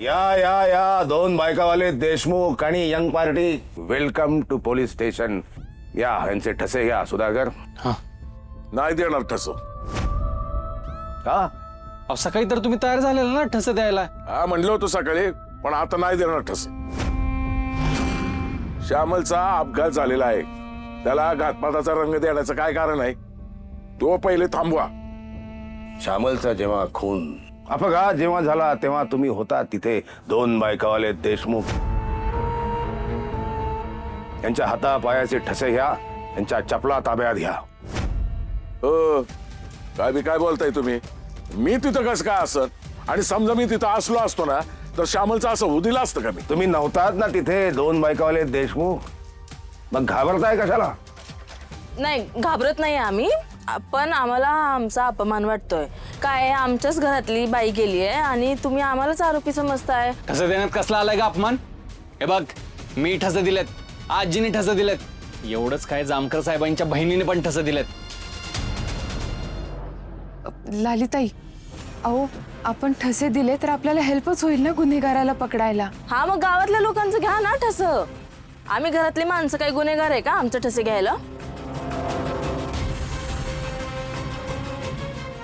या दोन बायकावाले देशमुख आणि young party welcome to police station. या यांचे ठसे घ्या सुधाकर. नाही देणार ठस. का अहो सकाळी तर तुम्ही तयार झालेला ना ठस द्यायला. हा म्हणलं होतं सकाळी, पण आता नाही देणार ठस. श्यामलचा अपघात झालेला आहे, त्याला घातपाताचा रंग देण्याचं काय कारण आहे? तो पहिले थांबवा. श्यामलचा जेव्हा खून अपघात जेव्हा झाला तेव्हा तुम्ही होता तिथे. दोन बायकावाले देशमुख यांच्या हातापायाचे ठसे घ्या, यांच्या चपला ताब्यात घ्या. काय बोलताय तुम्ही? मी तिथं कसं काय असत? आणि समजा मी तिथं असलो असतो ना तर श्यामलचं असं होऊ दिलं असतं का मी? तुम्ही नव्हतात ना तिथे दोन बायकावाले देशमुख, मग घाबरताय कशाला? नाही घाबरत नाही आम्ही, पण आम्हाला आमचा अपमान वाटतोय. काय आमच्याच घरातली बाई गेली आहे आणि तुम्ही आम्हालाच आरोपी समजताय. ठस देण्यात कसला आलाय का अपमान? हे बघ, मी ठस दिलेत, आजीने ठस दिलेत, एवढंच काय जामकर साहेबांच्या बहिणीने पण ठस दिलेत. लालिताई, अहो आपण ठसे दिले तर आपल्याला हेल्पच होईल ना गुन्हेगाराला पकडायला. हा मग गावातल्या लोकांचं घ्या ना ठस. आम्ही घरातली माणसं काही गुन्हेगार आहे का आमचं ठसे घ्यायला?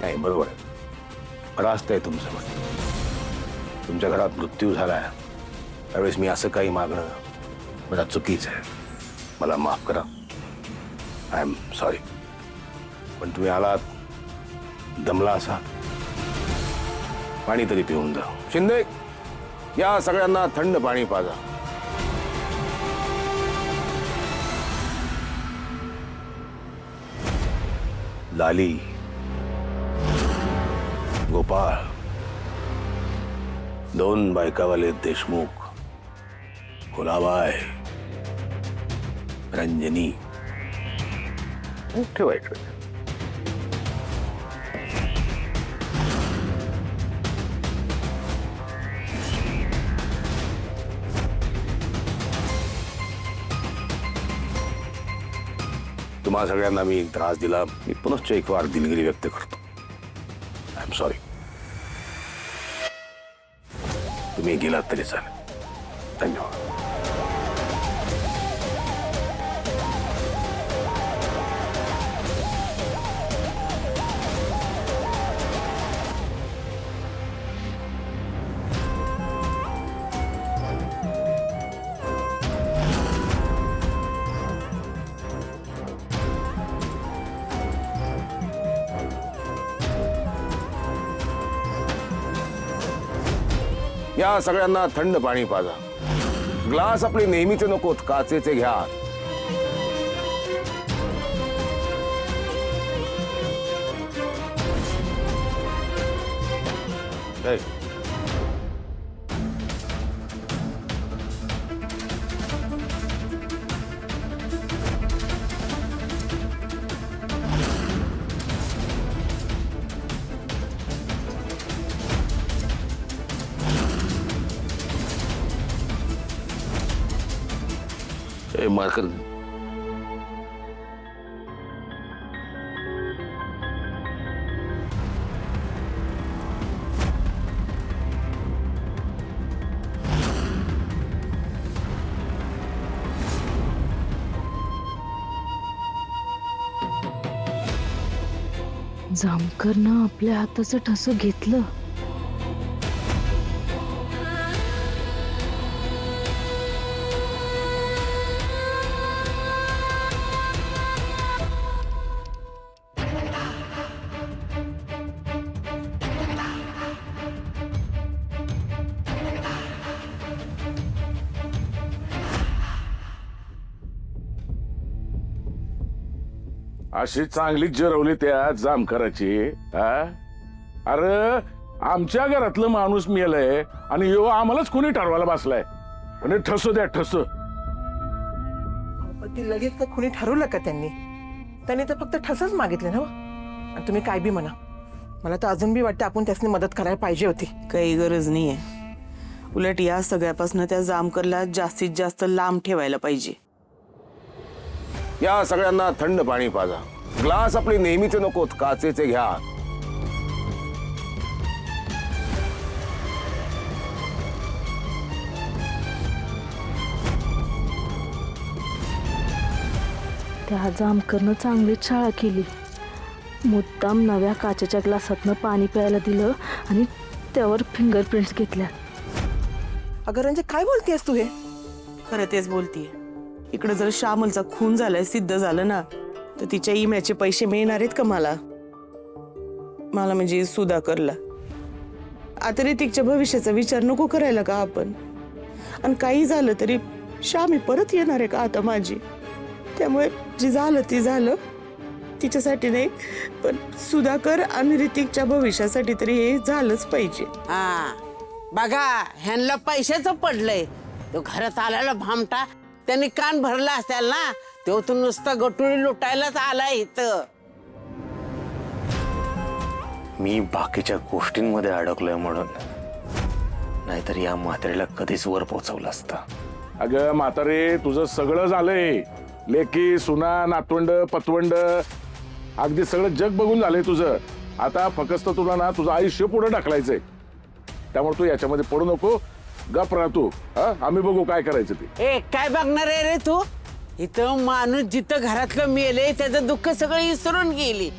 नाही बरोबर आहे, रास्त आहे तुमचं मत. तुमच्या घरात मृत्यू झालाय त्यावेळेस मी असं काही मागणं मला चुकीचं आहे. मला माफ करा, आय एम सॉरी. पण तुम्ही आलात, दमला असा, पाणी तरी पिऊन जा. शिंदे, या सगळ्यांना थंड पाणी पाजा. लाली, गोपाळ, दोन बायकावाले देशमुख, गुलाबाई, रंजनी, ठेवा इकडे. तुम्हा सगळ्यांना मी त्रास दिला, मी पुनश्च एक वार दिलगिरी व्यक्त करतो. I am sorry. तुम्ही गेलात तरी चालेल. धन्यवाद. या सगळ्यांना थंड पाणी पाजा. ग्लास आपले नेहमीचे नकोत, काचेचे घ्या. ए, मार्कर. जामकरनं आपल्या हाताचं ठस घेतलं. अशी चांगली जिरवली त्या जामकराची. अरे आमच्या घरातलं माणूस मेलंय आणि यो आम्हालाच कोणी ठरवायला बसलाय. आणि ठस द्या ठस. ती लगेच तर कुणी ठरवलं का त्यांनी? त्यांनी तर फक्त ठसच मागितले ना. आणि तुम्ही काय बी म्हणा, मला तर अजून बी वाटतं आपण त्यासनी मदत करायला पाहिजे होती. काही गरज नाहीये. उलट या सगळ्यापासून त्या जामकरला जास्तीत जास्त लांब ठेवायला पाहिजे. या सगळ्यांना थंड पाणी पाजा. ग्लास आपले नेहमीचे नकोत, काचेचे घ्या. त्या जामकरनं चांगलीच शाळा केली. मुद्दाम नव्या काचेच्या ग्लासातनं पाणी प्यायला दिलं आणि त्यावर फिंगरप्रिंट्स घेतल्या. अगं रंजे काय बोलतेस तू हे? खरं तेच बोलतीये. इकडं जर श्यामलचा खून झालाय सिद्ध झालं ना, तर तिच्या इम्याचे पैसे मिळणार आहेत का मला म्हणजे सुधाकरला. आता ऋतिकच्या भविष्याचा विचार नको करायला का आपण? आणि काही झालं तरी श्यामी परत येणार आहे का आता माझी? त्यामुळे जे झालं ते झालं, तिच्यासाठी नाही पण सुधाकर आणि ऋतिकच्या भविष्यासाठी तरी हे झालंच पाहिजे. हा बघा, ह्यांना पैशाचं पडलंय. तो घरात आलेला भामटा त्यांनी कान भरला असेल ना, तो तू नुसता गटुळी लुटायलाच आला इथं. मी बाकीच्या गोष्टींमध्ये अडकलोय म्हणून, नाहीतर या म्हातारीला कधीच वर पोहोचवलं असतं. अगं म्हातारे, तुझं सगळं झालंय. लेकी, सुना, नातवंड, पतवंड, अगदी सगळं जग बघून झालंय तुझं. आता फक्त तुला ना तुझं आयुष्य पुढे ढकलायचंय. त्यामुळे तू याच्यामध्ये पडू नको, गप राह तू. आम्ही बघू काय करायचं ते. ए काय बघणार आहे रे तू? इथं माणूस जिथं घरातलं मेले त्याचं दुःख सगळं विसरून गेली.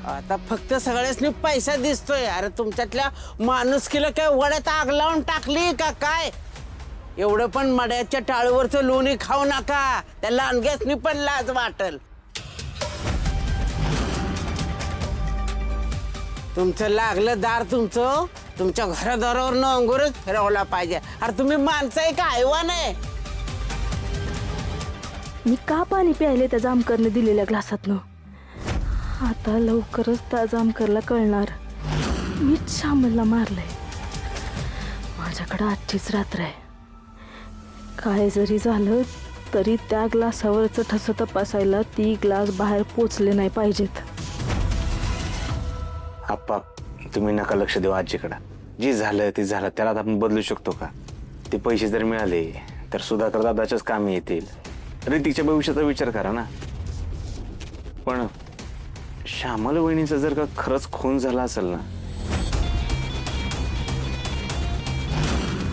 आता फक्त सगळ्यासनी पैसा दिसतोय. अरे तुमच्यातल्या माणुसकीला काय वड्यात आग लावून टाकली का काय? एवढं पण मड्याच्या टाळूवरचं लोणी खाऊ नका, त्या लहानग्यासनी पण लाज वाटल. तुमचं लागलं दार तुमच्या घरादारावरनं अंगूरच फिरवला पाहिजे. अरे तुम्ही माणसं आहे का हैवान आहे? मी का पाणी प्यायले त्या जामकरने दिलेल्या ग्लासातनं? आता लवकरच त्या जामकरला कळणार मीच श्यामलला मारलंय. माझ्याकडं आजचीच रात्र आहे. काय जरी झालं तरी त्या ग्लासावरचं ठस तपासायला ती ग्लास बाहेर पोचले नाही पाहिजेत. आप्पा, तुम्ही नका लक्ष देऊ आजीकडं. जे झालं ते झालं, त्याला आता आपण बदलू शकतो का? ते पैसे जर मिळाले तर सुधाकर दादाच्याच कामी येतील. ऋतिकच्या भविष्याचा विचार करा ना. पण श्यामल वहिनीचा जर का खरंच खून झाला असेल ना,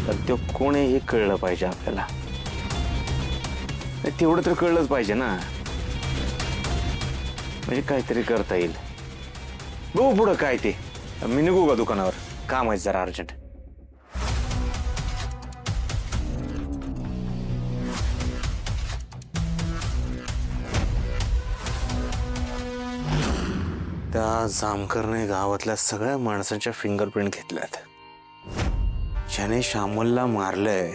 तर तो कोण आहे हे कळलं पाहिजे आपल्याला. तेवढं तर कळलंच पाहिजे ना, म्हणजे काहीतरी करता येईल. बघू पुढं काय ते. मी निघू का दुकानावर? काम आहे जरा अर्जंट. त्या जामकरने गावातल्या सगळ्या माणसांच्या फिंगरप्रिंट घेतल्यात. ज्याने श्यामलला मारलंय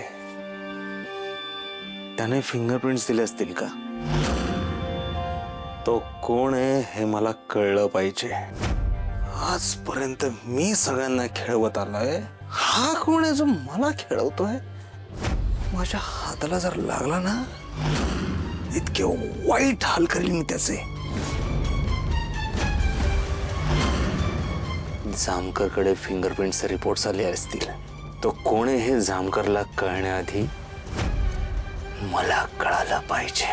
त्याने फिंगरप्रिंट्स दिले असतील का? तो कोण आहे हे मला कळलं पाहिजे. आजपर्यंत मी सगळ्यांना खेळवत आलोय, हा कोण आहे जो मला खेळवतोय? माझ्या हाताला जर लागला ना, इतके वाईट हाल करेल मी त्याचे. जामकरकडे फिंगरप्रिंटचे रिपोर्ट्स आले असतील. तो कोण आहे हे जामकरला कळण्याआधी मला कळालं पाहिजे.